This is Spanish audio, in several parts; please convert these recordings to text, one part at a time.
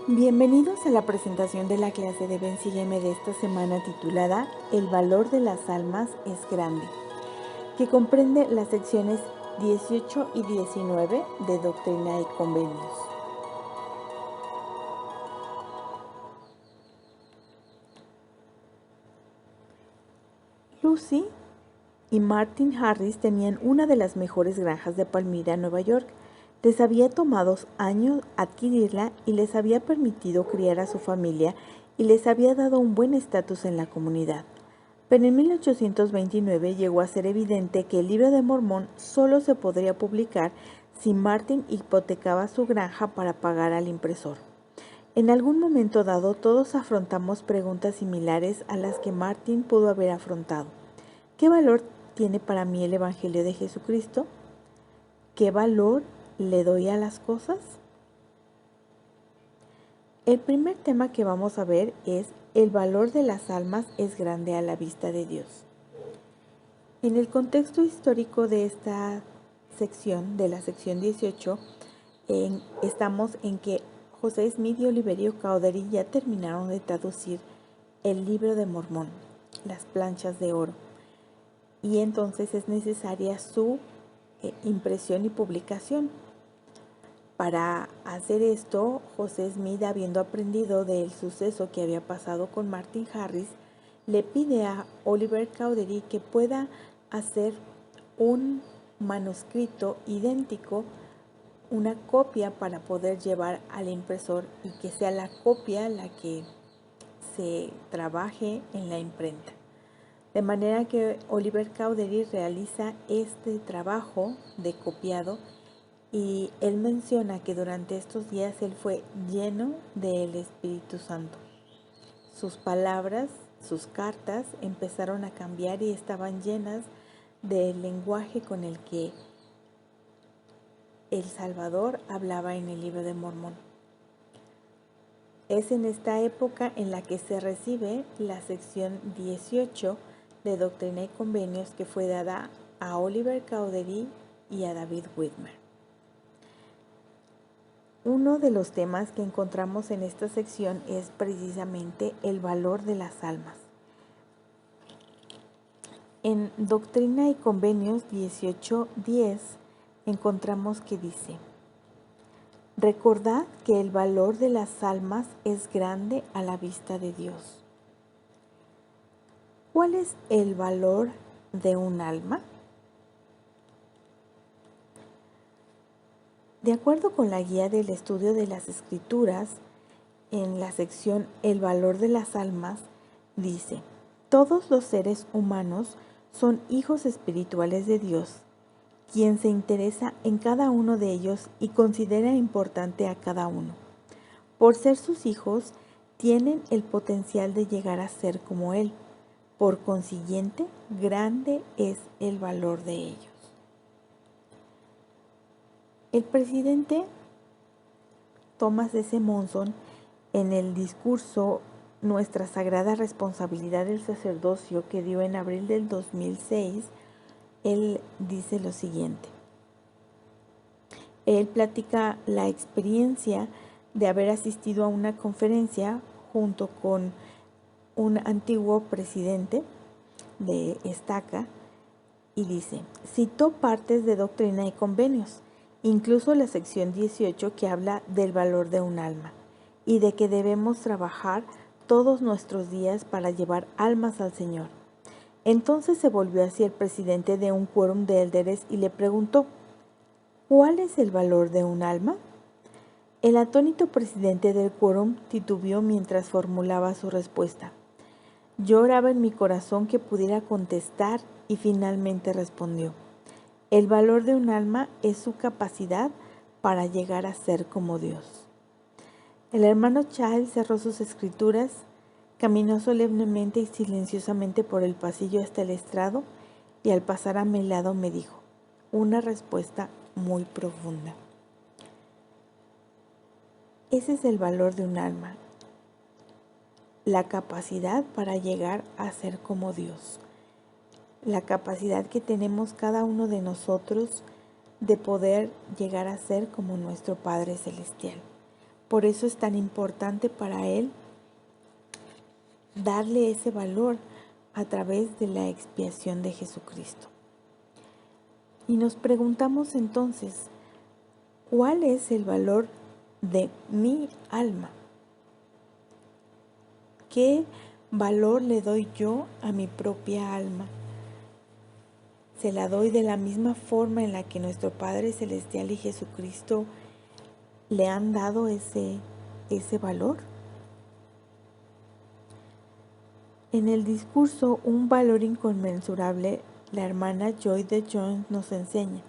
Bienvenidos a la presentación de la clase de Ven Sígueme de esta semana titulada El valor de las almas es grande, que comprende las secciones 18 y 19 de Doctrina y Convenios. Lucy y Martin Harris tenían una de las mejores granjas de Palmyra, Nueva York. Les había tomado años adquirirla y les había permitido criar a su familia y les había dado un buen estatus en la comunidad. Pero en 1829 llegó a ser evidente que el Libro de Mormón solo se podría publicar si Martin hipotecaba su granja para pagar al impresor. En algún momento dado todos afrontamos preguntas similares a las que Martin pudo haber afrontado. ¿Qué valor tiene para mí el Evangelio de Jesucristo? ¿Qué valor le doy a las cosas? El primer tema que vamos a ver es el valor de las almas es grande a la vista de Dios. En el contexto histórico de esta sección, de la sección 18, estamos en que José Smith y Oliverio Cowdery ya terminaron de traducir el Libro de Mormón, las planchas de oro, y entonces es necesaria su impresión y publicación. Para hacer esto, José Smith, habiendo aprendido del suceso que había pasado con Martin Harris, le pide a Oliver Cowdery que pueda hacer un manuscrito idéntico, una copia para poder llevar al impresor y que sea la copia la que se trabaje en la imprenta. De manera que Oliver Cowdery realiza este trabajo de copiado. Y él menciona que durante estos días él fue lleno del Espíritu Santo. Sus palabras, sus cartas empezaron a cambiar y estaban llenas del lenguaje con el que el Salvador hablaba en el Libro de Mormón. Es en esta época en la que se recibe la sección 18 de Doctrina y Convenios, que fue dada a Oliver Cowdery y a David Whitmer. Uno de los temas que encontramos en esta sección es precisamente el valor de las almas. En Doctrina y Convenios 18:10 encontramos que dice: recordad que el valor de las almas es grande a la vista de Dios. ¿Cuál es el valor de un alma? De acuerdo con la guía del estudio de las Escrituras, en la sección El valor de las almas, dice: todos los seres humanos son hijos espirituales de Dios, quien se interesa en cada uno de ellos y considera importante a cada uno. Por ser sus hijos, tienen el potencial de llegar a ser como Él. Por consiguiente, grande es el valor de ellos. El presidente Thomas S. Monson, en el discurso Nuestra Sagrada Responsabilidad del Sacerdocio, que dio en abril del 2006, él dice lo siguiente. Él platica la experiencia de haber asistido a una conferencia junto con un antiguo presidente de Estaca y dice, citó partes de Doctrina y Convenios, incluso la sección 18 que habla del valor de un alma y de que debemos trabajar todos nuestros días para llevar almas al Señor. Entonces se volvió hacia el presidente de un quórum de élderes y le preguntó, ¿cuál es el valor de un alma? El atónito presidente del quórum titubeó mientras formulaba su respuesta. Yo oraba en mi corazón que pudiera contestar y finalmente respondió, el valor de un alma es su capacidad para llegar a ser como Dios. El hermano Child cerró sus escrituras, caminó solemnemente y silenciosamente por el pasillo hasta el estrado y al pasar a mi lado me dijo, una respuesta muy profunda. Ese es el valor de un alma, la capacidad para llegar a ser como Dios. La capacidad que tenemos cada uno de nosotros de poder llegar a ser como nuestro Padre Celestial. Por eso es tan importante para Él darle ese valor a través de la expiación de Jesucristo. Y nos preguntamos entonces, ¿cuál es el valor de mi alma? ¿Qué valor le doy yo a mi propia alma? ¿Se la doy de la misma forma en la que nuestro Padre Celestial y Jesucristo le han dado ese valor? En el discurso Un valor inconmensurable, la hermana Joy de Jones nos enseña: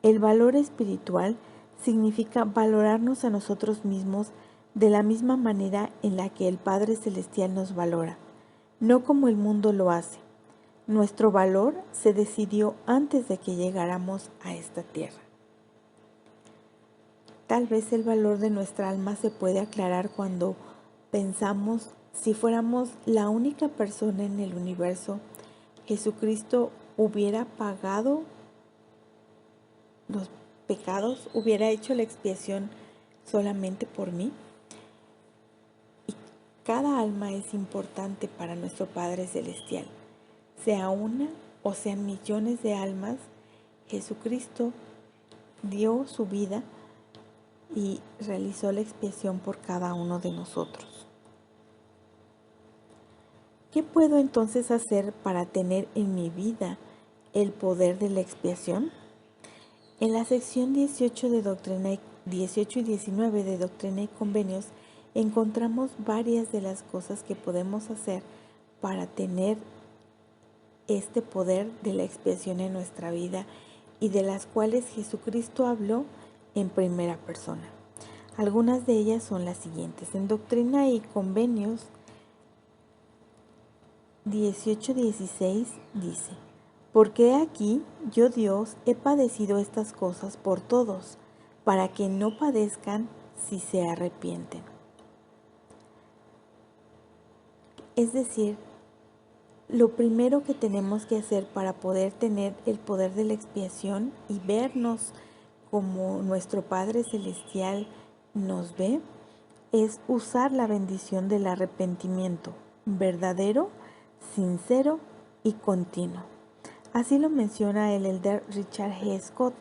el valor espiritual significa valorarnos a nosotros mismos de la misma manera en la que el Padre Celestial nos valora, no como el mundo lo hace. Nuestro valor se decidió antes de que llegáramos a esta tierra. Tal vez el valor de nuestra alma se puede aclarar cuando pensamos: si fuéramos la única persona en el universo, Jesucristo hubiera pagado los pecados, hubiera hecho la expiación solamente por mí. Y cada alma es importante para nuestro Padre Celestial. Sea una o sean millones de almas, Jesucristo dio su vida y realizó la expiación por cada uno de nosotros. ¿Qué puedo entonces hacer para tener en mi vida el poder de la expiación? En la sección 18 y 19 de Doctrina y Convenios encontramos varias de las cosas que podemos hacer para tener este poder de la expiación en nuestra vida y de las cuales Jesucristo habló en primera persona. Algunas de ellas son las siguientes. En Doctrina y Convenios 18:16 dice: porque aquí yo, Dios, he padecido estas cosas por todos, para que no padezcan si se arrepienten. Es decir, lo primero que tenemos que hacer para poder tener el poder de la expiación y vernos como nuestro Padre Celestial nos ve, es usar la bendición del arrepentimiento verdadero, sincero y continuo. Así lo menciona el elder Richard G. Scott.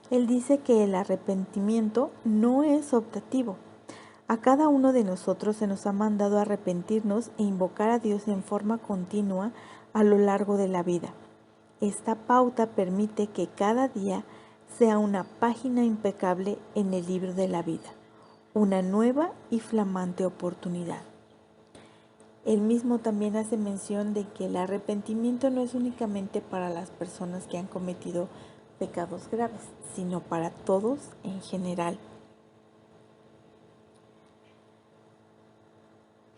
Él dice que el arrepentimiento no es optativo. A cada uno de nosotros se nos ha mandado arrepentirnos e invocar a Dios en forma continua a lo largo de la vida. Esta pauta permite que cada día sea una página impecable en el libro de la vida, una nueva y flamante oportunidad. Él mismo también hace mención de que el arrepentimiento no es únicamente para las personas que han cometido pecados graves, sino para todos en general.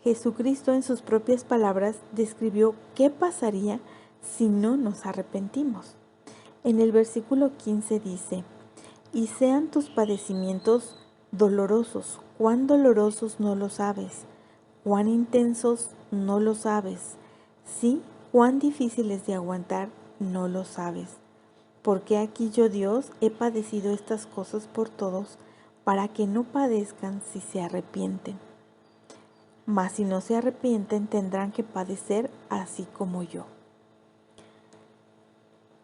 Jesucristo, en sus propias palabras, describió qué pasaría si no nos arrepentimos. En el versículo 15 dice: y sean tus padecimientos dolorosos. ¿Cuán dolorosos no lo sabes? ¿Cuán intensos no lo sabes? Sí, cuán difíciles de aguantar no lo sabes. Porque aquí yo, Dios, he padecido estas cosas por todos, para que no padezcan si se arrepienten. Mas si no se arrepienten, tendrán que padecer así como yo.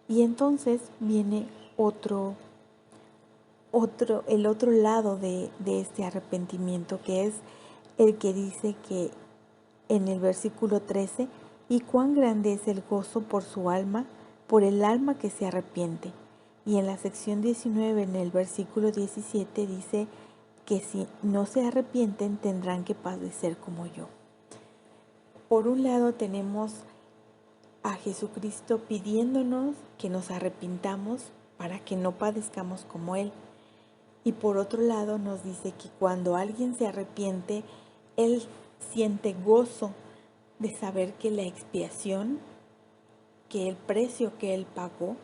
Y entonces viene el otro lado de este arrepentimiento, que es el que dice que en el versículo 13: y cuán grande es el gozo por su alma, por el alma que se arrepiente. Y en la sección 19, en el versículo 17, dice que si no se arrepienten tendrán que padecer como yo. Por un lado tenemos a Jesucristo pidiéndonos que nos arrepintamos para que no padezcamos como Él. Y por otro lado nos dice que cuando alguien se arrepiente, Él siente gozo de saber que la expiación, que el precio que Él pagó,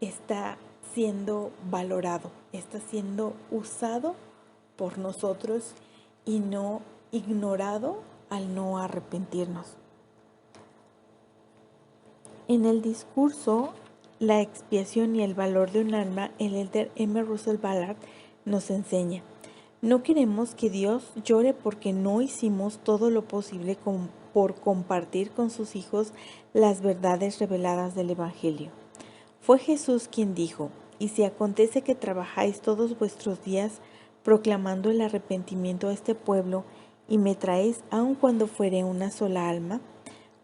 está siendo valorado, está siendo usado por nosotros y no ignorado al no arrepentirnos. En el discurso La expiación y el valor de un alma, el elder M. Russell Ballard nos enseña: No queremos que Dios llore porque no hicimos todo lo posible por compartir con sus hijos las verdades reveladas del Evangelio. Fue Jesús quien dijo: «Y si acontece que trabajáis todos vuestros días proclamando el arrepentimiento a este pueblo, y me traéis aun cuando fuere una sola alma,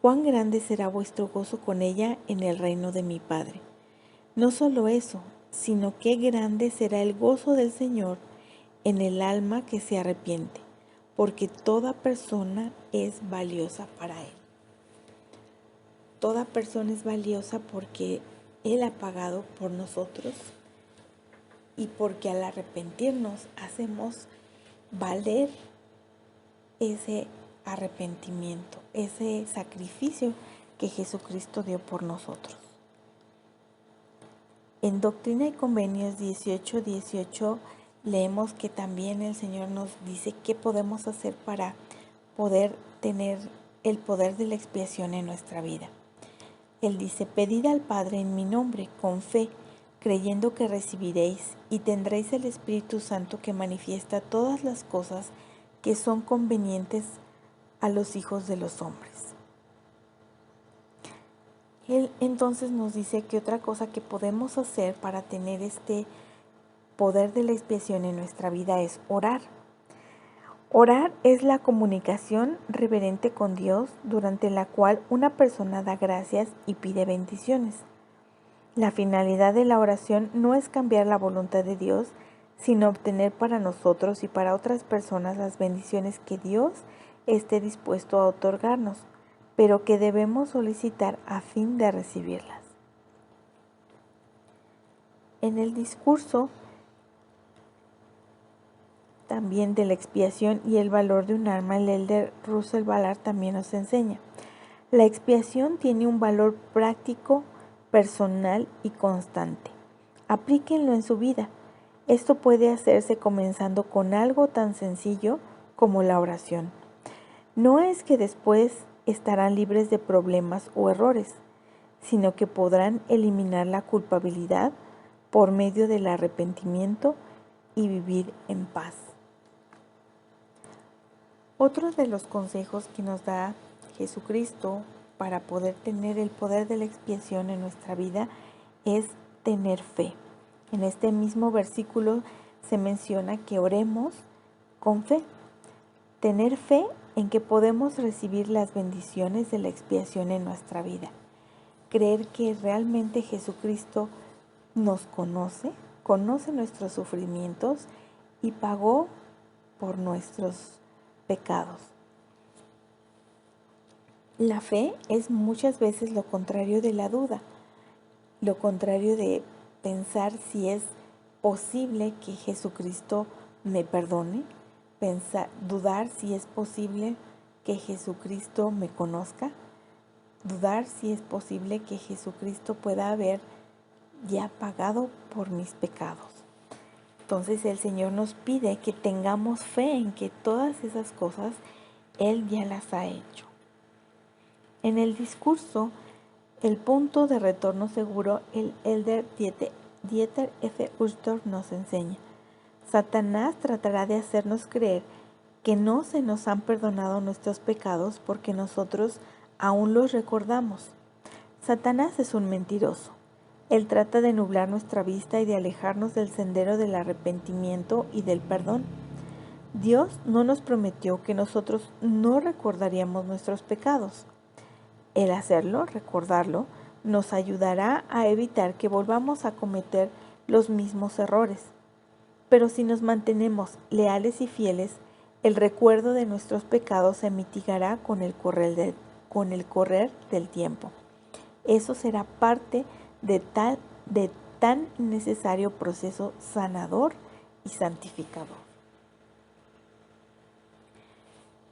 cuán grande será vuestro gozo con ella en el reino de mi Padre». No solo eso, sino qué grande será el gozo del Señor en el alma que se arrepiente, porque toda persona es valiosa para Él. Toda persona es valiosa porque Él ha pagado por nosotros y porque al arrepentirnos hacemos valer ese arrepentimiento, ese sacrificio que Jesucristo dio por nosotros. En Doctrina y Convenios 18:18 leemos que también el Señor nos dice qué podemos hacer para poder tener el poder de la expiación en nuestra vida. Él dice: «Pedid al Padre en mi nombre, con fe, creyendo que recibiréis, y tendréis el Espíritu Santo que manifiesta todas las cosas que son convenientes a los hijos de los hombres». Él entonces nos dice que otra cosa que podemos hacer para tener este poder de la expiación en nuestra vida es orar. Orar es la comunicación reverente con Dios durante la cual una persona da gracias y pide bendiciones. La finalidad de la oración no es cambiar la voluntad de Dios, sino obtener para nosotros y para otras personas las bendiciones que Dios esté dispuesto a otorgarnos, pero que debemos solicitar a fin de recibirlas. En el discurso también de la expiación y el valor de un alma, el elder Russell Ballard también nos enseña: la expiación tiene un valor práctico, personal y constante. Aplíquenlo en su vida. Esto puede hacerse comenzando con algo tan sencillo como la oración. No es que después estarán libres de problemas o errores, sino que podrán eliminar la culpabilidad por medio del arrepentimiento y vivir en paz. Otro de los consejos que nos da Jesucristo para poder tener el poder de la expiación en nuestra vida es tener fe. En este mismo versículo se menciona que oremos con fe. Tener fe en que podemos recibir las bendiciones de la expiación en nuestra vida. Creer que realmente Jesucristo nos conoce nuestros sufrimientos y pagó por nuestros pecados. La fe es muchas veces lo contrario de la duda, lo contrario de pensar si es posible que Jesucristo me perdone, dudar si es posible que Jesucristo me conozca, dudar si es posible que Jesucristo pueda haber ya pagado por mis pecados. Entonces el Señor nos pide que tengamos fe en que todas esas cosas Él ya las ha hecho. En el discurso, el punto de retorno seguro, el elder Dieter F. Uchtdorf nos enseña: Satanás tratará de hacernos creer que no se nos han perdonado nuestros pecados porque nosotros aún los recordamos. Satanás es un mentiroso. Él trata de nublar nuestra vista y de alejarnos del sendero del arrepentimiento y del perdón. Dios no nos prometió que nosotros no recordaríamos nuestros pecados. El hacerlo, recordarlo, nos ayudará a evitar que volvamos a cometer los mismos errores. Pero si nos mantenemos leales y fieles, el recuerdo de nuestros pecados se mitigará con el correr del tiempo. Eso será parte de tan necesario proceso sanador y santificador.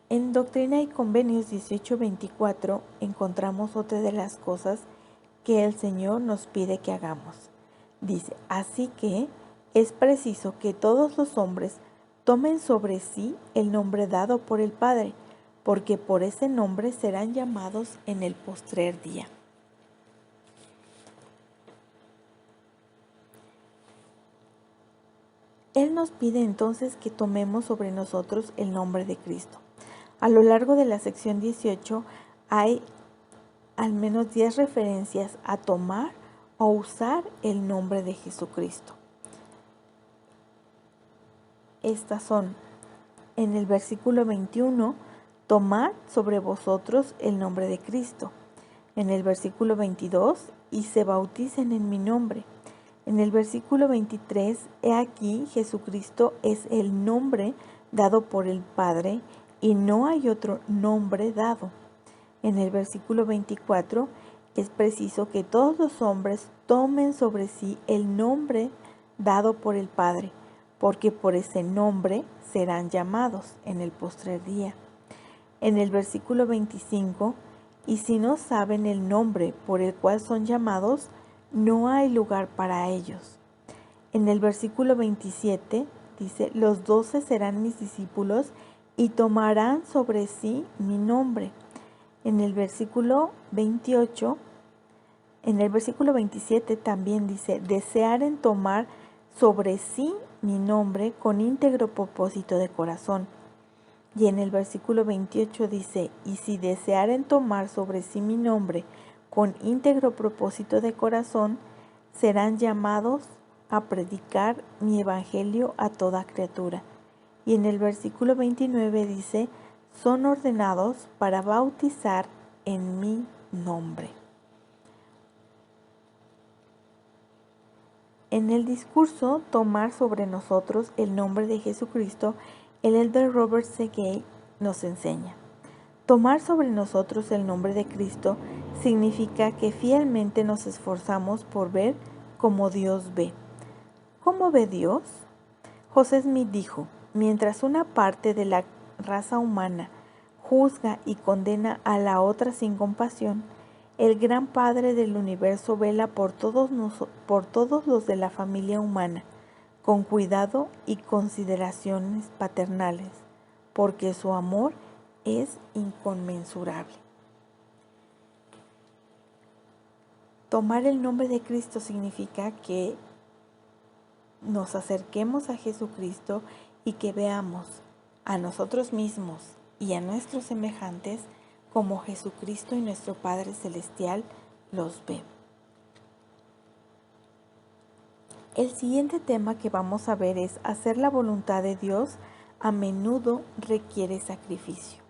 En Doctrina y Convenios 18:24 encontramos otra de las cosas que el Señor nos pide que hagamos. Dice: así que es preciso que todos los hombres tomen sobre sí el nombre dado por el Padre, porque por ese nombre serán llamados en el postrer día. Él nos pide entonces que tomemos sobre nosotros el nombre de Cristo. A lo largo de la sección 18 hay al menos 10 referencias a tomar o usar el nombre de Jesucristo. Estas son: en el versículo 21, tomad sobre vosotros el nombre de Cristo. En el versículo 22, y se bauticen en mi nombre. En el versículo 23, he aquí, Jesucristo es el nombre dado por el Padre y no hay otro nombre dado. En el versículo 24, es preciso que todos los hombres tomen sobre sí el nombre dado por el Padre, porque por ese nombre serán llamados en el postrer día. En el versículo 25, y si no saben el nombre por el cual son llamados, no hay lugar para ellos. En el versículo 27 dice: los 12 serán mis discípulos y tomarán sobre sí mi nombre. En el versículo 28, en el versículo 27 también dice: desearen tomar sobre sí mi nombre con íntegro propósito de corazón. Y en el versículo 28 dice: y si desearen tomar sobre sí mi nombre con íntegro propósito de corazón, serán llamados a predicar mi evangelio a toda criatura. Y en el versículo 29 dice: son ordenados para bautizar en mi nombre. En el discurso Tomar sobre nosotros el nombre de Jesucristo, el elder Robert C. Gay nos enseña: tomar sobre nosotros el nombre de Cristo significa que fielmente nos esforzamos por ver como Dios ve. ¿Cómo ve Dios? José Smith dijo: mientras una parte de la raza humana juzga y condena a la otra sin compasión, el gran Padre del universo vela por todos los de la familia humana, con cuidado y consideraciones paternales, porque su amor es inconmensurable. Tomar el nombre de Cristo significa que nos acerquemos a Jesucristo y que veamos a nosotros mismos y a nuestros semejantes como Jesucristo y nuestro Padre Celestial los ve. El siguiente tema que vamos a ver es: hacer la voluntad de Dios a menudo requiere sacrificio.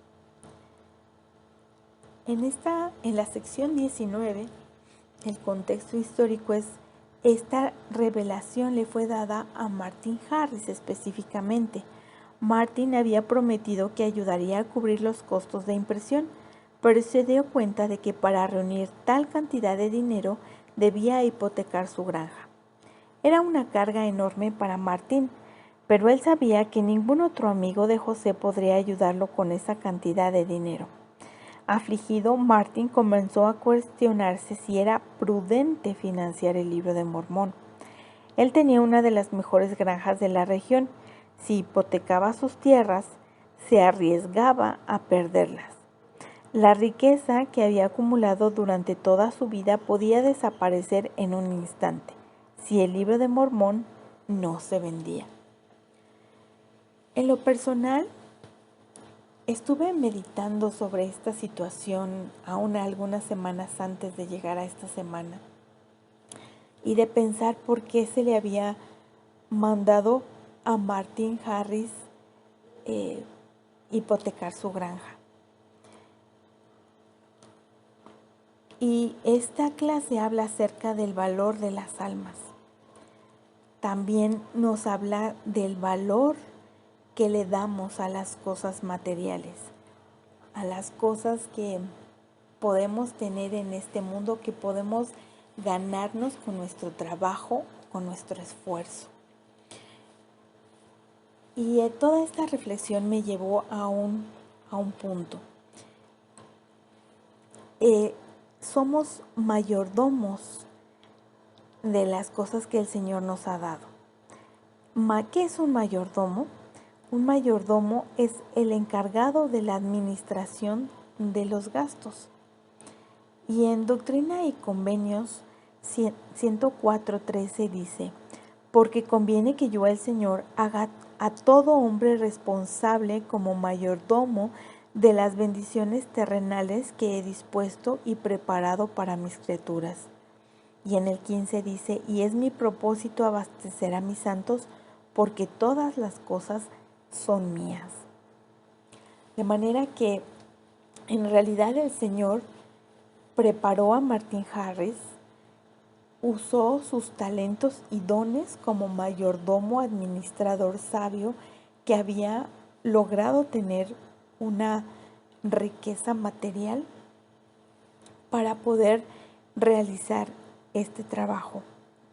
En la sección 19, el contexto histórico es: esta revelación le fue dada a Martin Harris específicamente. Martin había prometido que ayudaría a cubrir los costos de impresión, pero se dio cuenta de que para reunir tal cantidad de dinero debía hipotecar su granja. Era una carga enorme para Martin, pero él sabía que ningún otro amigo de José podría ayudarlo con esa cantidad de dinero. Afligido, Martin comenzó a cuestionarse si era prudente financiar el Libro de Mormón. Él tenía una de las mejores granjas de la región. Si hipotecaba sus tierras, se arriesgaba a perderlas. La riqueza que había acumulado durante toda su vida podía desaparecer en un instante si el Libro de Mormón no se vendía. En lo personal, estuve meditando sobre esta situación aún algunas semanas antes de llegar a esta semana y de pensar por qué se le había mandado a Martin Harris hipotecar su granja. Y esta clase habla acerca del valor de las almas. También nos habla del valor que le damos a las cosas materiales, a las cosas que podemos tener en este mundo, que podemos ganarnos con nuestro trabajo, con nuestro esfuerzo. Y toda esta reflexión me llevó a un punto. Somos mayordomos de las cosas que el Señor nos ha dado. ¿Qué es un mayordomo? Un mayordomo es el encargado de la administración de los gastos. Y en Doctrina y Convenios 104:13 dice: porque conviene que yo el Señor haga a todo hombre responsable como mayordomo de las bendiciones terrenales que he dispuesto y preparado para mis criaturas. Y en el 15 dice, y es mi propósito abastecer a mis santos, porque todas las cosas son mías. De manera que en realidad el Señor preparó a Martin Harris, usó sus talentos y dones como mayordomo administrador sabio que había logrado tener una riqueza material para poder realizar este trabajo,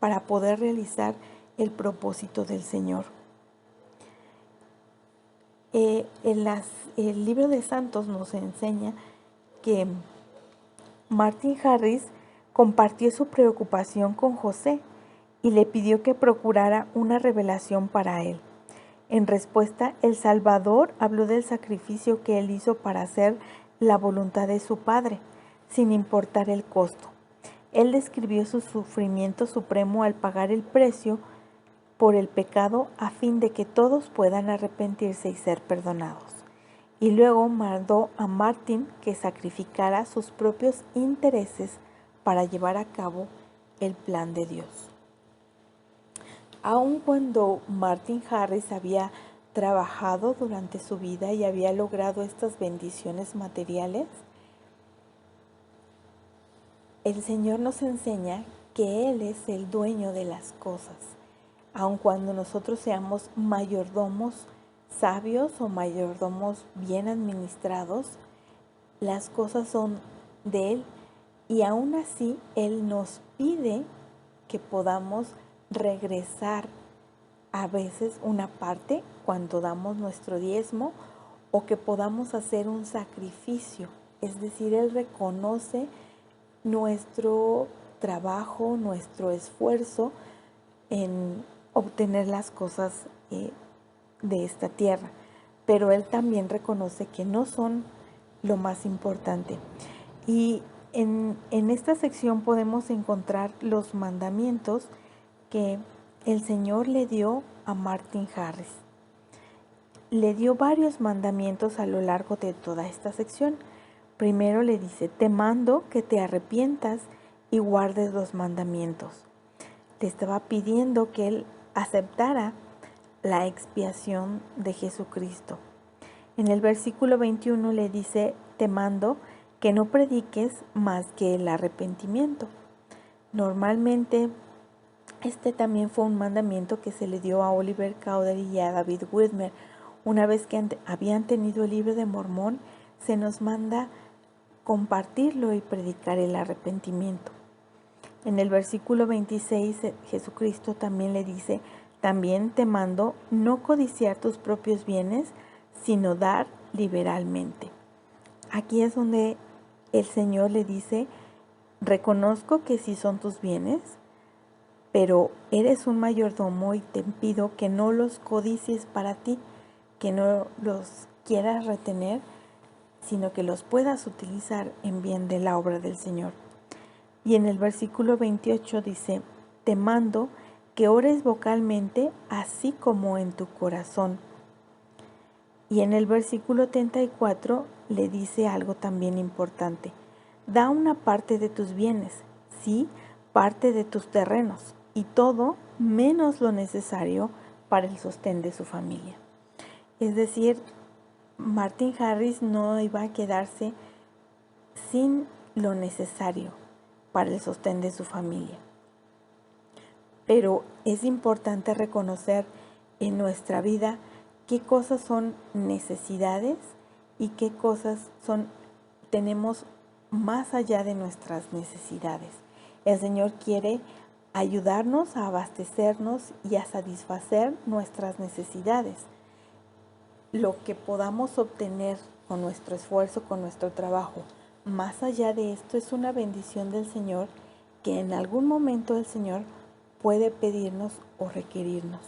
para poder realizar el propósito del Señor. El libro de Santos nos enseña que Martin Harris compartió su preocupación con José y le pidió que procurara una revelación para él. En respuesta, el Salvador habló del sacrificio que él hizo para hacer la voluntad de su Padre, sin importar el costo. Él describió su sufrimiento supremo al pagar el precio por el pecado a fin de que todos puedan arrepentirse y ser perdonados. Y luego mandó a Martin que sacrificara sus propios intereses para llevar a cabo el plan de Dios. Aun cuando Martin Harris había trabajado durante su vida y había logrado estas bendiciones materiales, el Señor nos enseña que Él es el dueño de las cosas. Aun cuando nosotros seamos mayordomos sabios o mayordomos bien administrados, las cosas son de Él y aún así Él nos pide que podamos regresar a veces una parte cuando damos nuestro diezmo o que podamos hacer un sacrificio. Es decir, Él reconoce nuestro trabajo, nuestro esfuerzo en obtener las cosas de esta tierra, pero Él también reconoce que no son lo más importante. Y en esta sección podemos encontrar los mandamientos que el Señor le dio a Martin Harris. Le dio varios mandamientos a lo largo de toda esta sección. Primero le dice, te mando que te arrepientas y guardes los mandamientos. Le estaba pidiendo que él aceptara la expiación de Jesucristo. En el versículo 21 le dice, te mando que no prediques más que el arrepentimiento. Normalmente este también fue un mandamiento que se le dio a Oliver Cowdery y a David Widmer. Una vez que habían tenido el libro de Mormón, se nos manda compartirlo y predicar el arrepentimiento. En el versículo 26, Jesucristo también le dice, también te mando no codiciar tus propios bienes, sino dar liberalmente. Aquí es donde el Señor le dice, reconozco que sí son tus bienes, pero eres un mayordomo y te pido que no los codicies para ti, que no los quieras retener, sino que los puedas utilizar en bien de la obra del Señor. Y en el versículo 28 dice, te mando que ores vocalmente así como en tu corazón. Y en el versículo 34 le dice algo también importante. Da una parte de tus bienes, sí, parte de tus terrenos, y todo menos lo necesario para el sostén de su familia. Es decir, Martin Harris no iba a quedarse sin lo necesario para el sostén de su familia. Pero es importante reconocer en nuestra vida qué cosas son necesidades y qué cosas tenemos más allá de nuestras necesidades. El Señor quiere ayudarnos a abastecernos y a satisfacer nuestras necesidades. Lo que podamos obtener con nuestro esfuerzo, con nuestro trabajo, más allá de esto es una bendición del Señor que en algún momento el Señor puede pedirnos o requerirnos.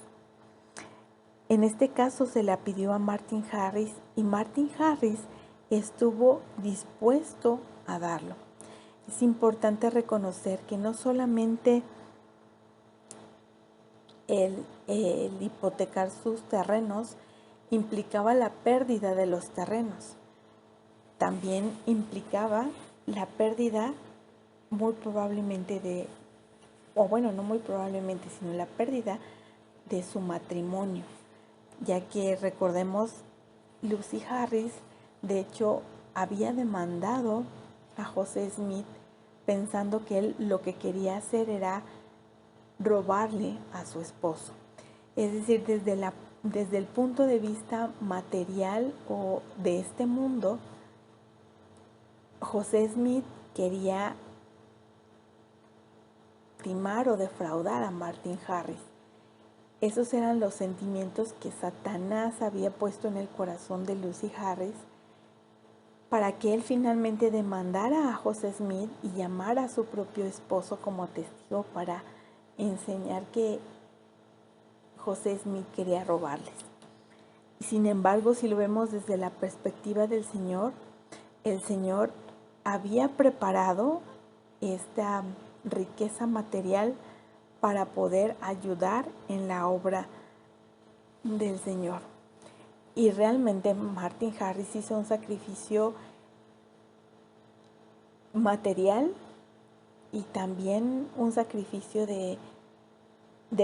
En este caso se la pidió a Martin Harris y Martin Harris estuvo dispuesto a darlo. Es importante reconocer que no solamente el hipotecar sus terrenos implicaba la pérdida de los terrenos. También implicaba la pérdida muy probablemente no muy probablemente, sino la pérdida de su matrimonio, ya que recordemos, Lucy Harris, de hecho, había demandado a José Smith pensando que él lo que quería hacer era robarle a su esposo. Es decir, desde el punto de vista material o de este mundo, José Smith quería timar o defraudar a Martin Harris. Esos eran los sentimientos que Satanás había puesto en el corazón de Lucy Harris para que él finalmente demandara a José Smith y llamara a su propio esposo como testigo para enseñar que José Smith quería robarles. Sin embargo, si lo vemos desde la perspectiva del Señor, el Señor había preparado esta riqueza material para poder ayudar en la obra del Señor. Y realmente Martin Harris hizo un sacrificio material y también un sacrificio de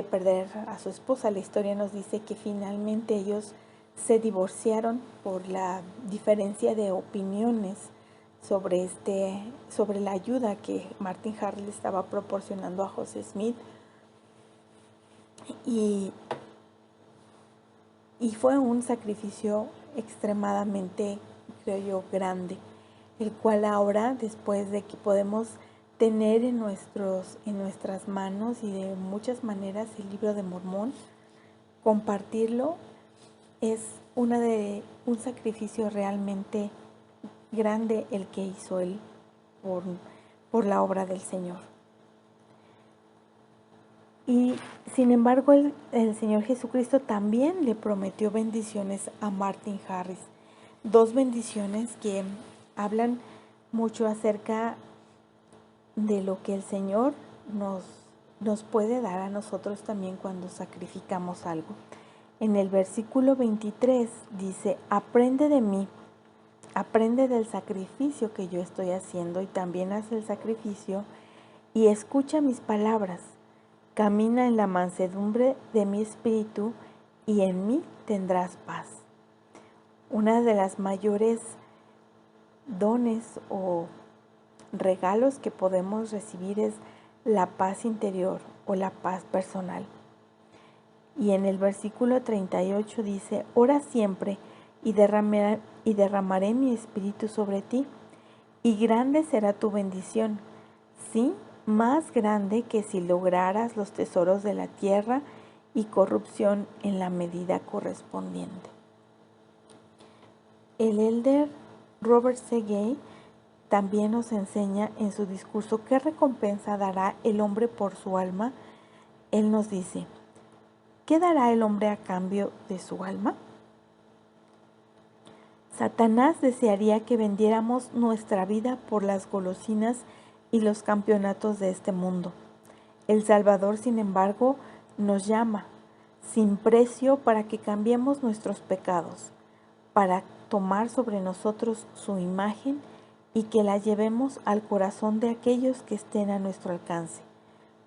perder a su esposa. La historia nos dice que finalmente ellos se divorciaron por la diferencia de opiniones sobre la ayuda que Martin Harris le estaba proporcionando a José Smith. Y fue un sacrificio extremadamente, creo yo, grande, el cual ahora, después de que podemos tener en nuestras manos y de muchas maneras el libro de Mormón, compartirlo es un sacrificio realmente grande el que hizo él por la obra del Señor. Y sin embargo, el Señor Jesucristo también le prometió bendiciones a Martin Harris. 2 bendiciones que hablan mucho acerca de lo que el Señor nos puede dar a nosotros también cuando sacrificamos algo. En el versículo 23 dice: aprende de mí, aprende del sacrificio que yo estoy haciendo y también haz el sacrificio y escucha mis palabras. Camina en la mansedumbre de mi espíritu y en mí tendrás paz. Una de las mayores dones o regalos que podemos recibir es la paz interior o la paz personal. Y en el versículo 38 dice: ora siempre y derramaré mi espíritu sobre ti, y grande será tu bendición. Sí, más grande que si lograras los tesoros de la tierra y corrupción en la medida correspondiente. El elder Robert C. Gay también nos enseña en su discurso qué recompensa dará el hombre por su alma. Él nos dice: ¿qué dará el hombre a cambio de su alma? Satanás desearía que vendiéramos nuestra vida por las golosinas y los campeonatos de este mundo. El Salvador, sin embargo, nos llama sin precio para que cambiemos nuestros pecados, para tomar sobre nosotros su imagen y que la llevemos al corazón de aquellos que estén a nuestro alcance.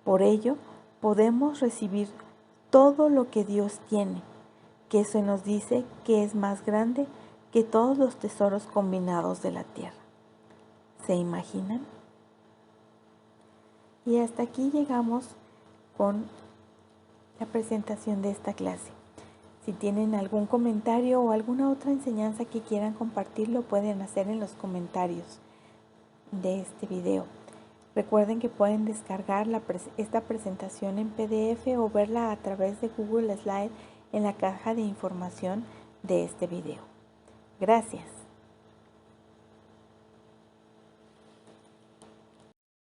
Por ello, podemos recibir todo lo que Dios tiene, que se nos dice que es más grande que todos los tesoros combinados de la tierra. ¿Se imaginan? Y hasta aquí llegamos con la presentación de esta clase. Si tienen algún comentario o alguna otra enseñanza que quieran compartir, lo pueden hacer en los comentarios de este video. Recuerden que pueden descargar esta presentación en PDF o verla a través de Google Slide en la caja de información de este video. Gracias.